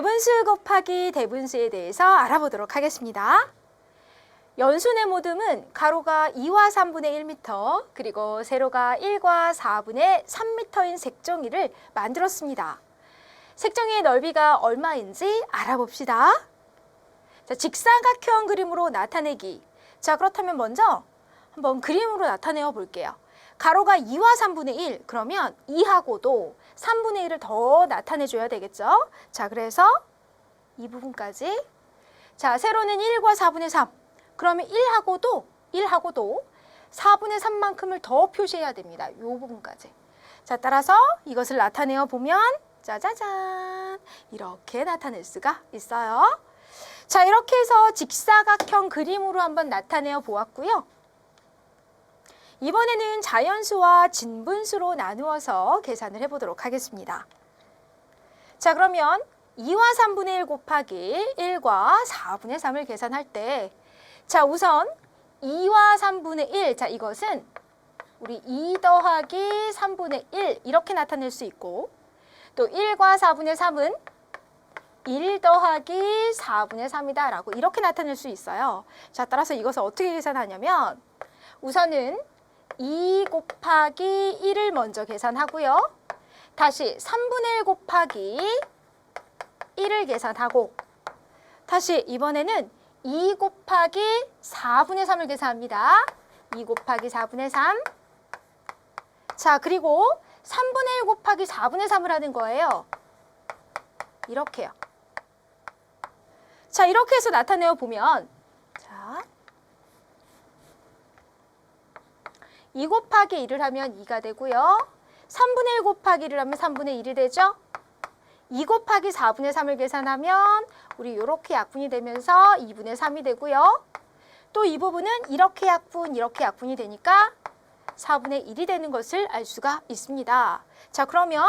대분수 곱하기 대분수에 대해서 알아보도록 하겠습니다. 연순의 모듬은 가로가 2와 3분의 1m, 그리고 세로가 1과 4분의 3m인 색종이를 만들었습니다. 색종이의 넓이가 얼마인지 알아봅시다. 자, 직사각형 그림으로 나타내기. 자, 그렇다면 먼저 한번 그림으로 나타내어 볼게요. 가로가 2와 3분의 1, 그러면 2하고도 3분의 1을 더 나타내줘야 되겠죠? 자, 그래서 이 부분까지. 자, 세로는 1과 4분의 3. 그러면 1하고도 4분의 3만큼을 더 표시해야 됩니다. 이 부분까지. 자, 따라서 이것을 나타내어 보면 짜자잔! 이렇게 나타낼 수가 있어요. 자, 이렇게 해서 직사각형 그림으로 한번 나타내어 보았고요. 이번에는 자연수와 진분수로 나누어서 계산을 해보도록 하겠습니다. 자, 그러면 2와 3분의 1 곱하기 1과 4분의 3을 계산할 때, 자, 우선 2와 3분의 1, 자, 이것은 우리 2 더하기 3분의 1 이렇게 나타낼 수 있고, 또 1과 4분의 3은 1 더하기 4분의 3이다 라고 이렇게 나타낼 수 있어요. 자, 따라서 이것을 어떻게 계산하냐면 우선은 2 곱하기 1을 먼저 계산하고요. 다시 3분의 1 곱하기 1을 계산하고, 다시 이번에는 2 곱하기 4분의 3을 계산합니다. 2 곱하기 4분의 3. 자, 그리고 3분의 1 곱하기 4분의 3을 하는 거예요. 이렇게요. 자, 이렇게 해서 나타내어 보면, 자, 2 곱하기 1을 하면 2가 되고요. 3분의 1 곱하기 1을 하면 3분의 1이 되죠. 2 곱하기 4분의 3을 계산하면 우리 이렇게 약분이 되면서 2분의 3이 되고요. 또 이 부분은 이렇게 약분이 되니까 4분의 1이 되는 것을 알 수가 있습니다. 자, 그러면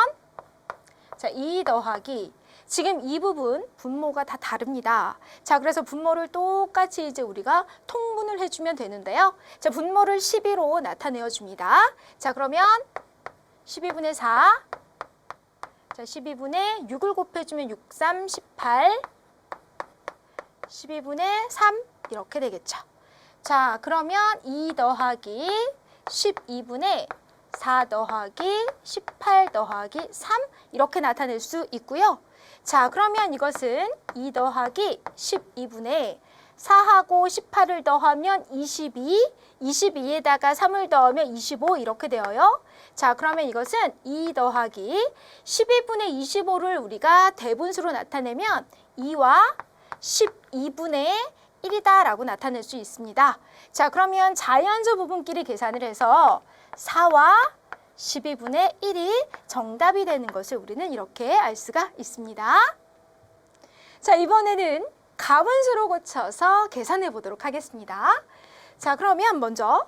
자, 2 더하기, 지금 이 부분 분모가 다 다릅니다. 자, 그래서 분모를 똑같이 이제 우리가 통분을 해주면 되는데요. 자, 분모를 12로 나타내어 줍니다. 자, 그러면 12분의 4, 자, 12분의 6을 곱해주면 6, 3, 18, 12분의 3 이렇게 되겠죠. 자, 그러면 2 더하기 12분의 4 더하기 18 더하기 3 이렇게 나타낼 수 있고요. 자, 그러면 이것은 2 더하기 12분의 4하고 18을 더하면 22, 22에다가 3을 더하면 25 이렇게 되어요. 자, 그러면 이것은 2 더하기 12분의 25를 우리가 대분수로 나타내면 2와 12분의 1이다 라고 나타낼 수 있습니다. 자, 그러면 자연수 부분끼리 계산을 해서 4와 12분의 1이 정답이 되는 것을 우리는 이렇게 알 수가 있습니다. 자, 이번에는 가분수로 고쳐서 계산해 보도록 하겠습니다. 자, 그러면 먼저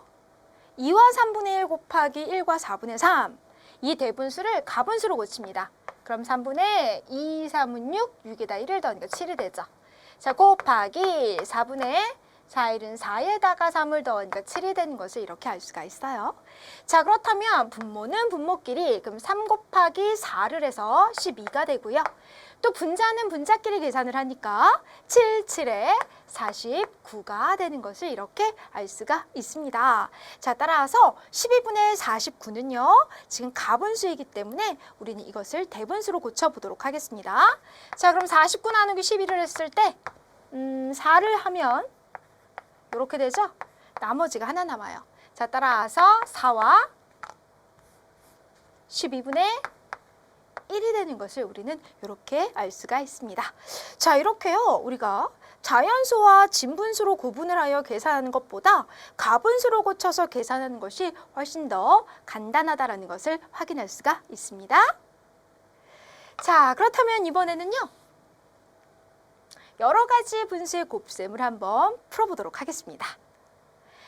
2와 3분의 1 곱하기 1과 4분의 3, 이 대분수를 가분수로 고칩니다. 그럼 3분의 2, 3은 6, 6에다 1을 더하니까 7이 되죠. 자, 곱하기 4분의 4, 1은 4에다가 3을 더하니까 7이 되는 것을 이렇게 알 수가 있어요. 자, 그렇다면 분모는 분모끼리, 그럼 3 곱하기 4를 해서 12가 되고요. 또 분자는 분자끼리 계산을 하니까 7, 7에 49가 되는 것을 이렇게 알 수가 있습니다. 자, 따라서 12분의 49는요, 지금 가분수이기 때문에 우리는 이것을 대분수로 고쳐보도록 하겠습니다. 자, 그럼 49 나누기 12를 했을 때 4를 하면 이렇게 되죠? 나머지가 하나 남아요. 자, 따라서 4와 12분의 1이 되는 것을 우리는 이렇게 알 수가 있습니다. 자, 이렇게요, 우리가 자연수와 진분수로 구분을 하여 계산하는 것보다 가분수로 고쳐서 계산하는 것이 훨씬 더 간단하다는 것을 확인할 수가 있습니다. 자, 그렇다면 이번에는요, 여러 가지 분수의 곱셈을 한번 풀어보도록 하겠습니다.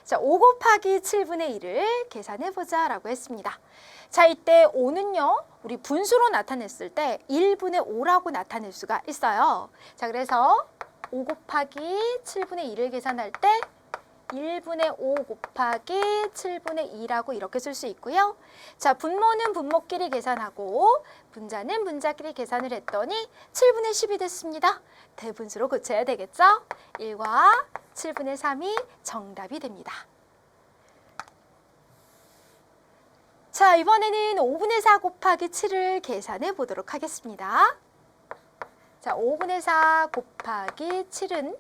자, 5 곱하기 7분의 1을 계산해보자 라고 했습니다. 자, 이때 5는요, 우리 분수로 나타냈을 때 1분의 5라고 나타낼 수가 있어요. 자, 그래서 5 곱하기 7분의 1을 계산할 때 1분의 5 곱하기 7분의 2라고 이렇게 쓸 수 있고요. 자, 분모는 분모끼리 계산하고 분자는 분자끼리 계산을 했더니 7분의 10이 됐습니다. 대분수로 고쳐야 되겠죠? 1과 7분의 3이 정답이 됩니다. 자, 이번에는 5분의 4 곱하기 7을 계산해 보도록 하겠습니다. 자, 5분의 4 곱하기 7은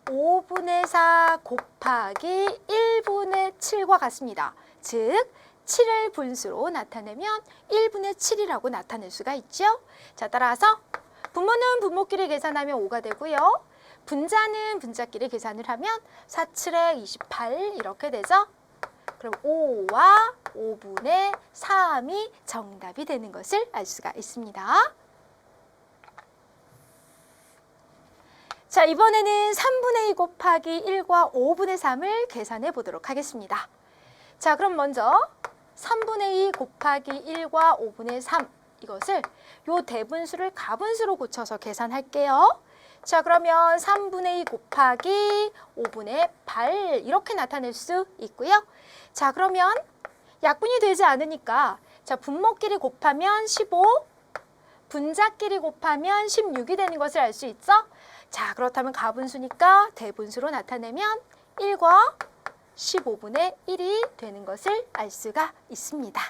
5분의 4 곱하기 1분의 7과 같습니다. 즉, 7을 분수로 나타내면 1분의 7이라고 나타낼 수가 있죠. 자, 따라서 분모는 분모끼리 계산하면 5가 되고요. 분자는 분자끼리 계산을 하면 4, 7에 28 이렇게 되죠. 그럼 5와 5분의 3이 정답이 되는 것을 알 수가 있습니다. 자, 이번에는 3분의 2 곱하기 1과 5분의 3을 계산해 보도록 하겠습니다. 자, 그럼 먼저 3분의 2 곱하기 1과 5분의 3 이것을 요 대분수를 가분수로 고쳐서 계산할게요. 자, 그러면 3분의 2 곱하기 5분의 8 이렇게 나타낼 수 있고요. 자, 그러면 약분이 되지 않으니까 자, 분모끼리 곱하면 15, 분자끼리 곱하면 16이 되는 것을 알 수 있죠? 자, 그렇다면 가분수니까 대분수로 나타내면 1과 15분의 1이 되는 것을 알 수가 있습니다.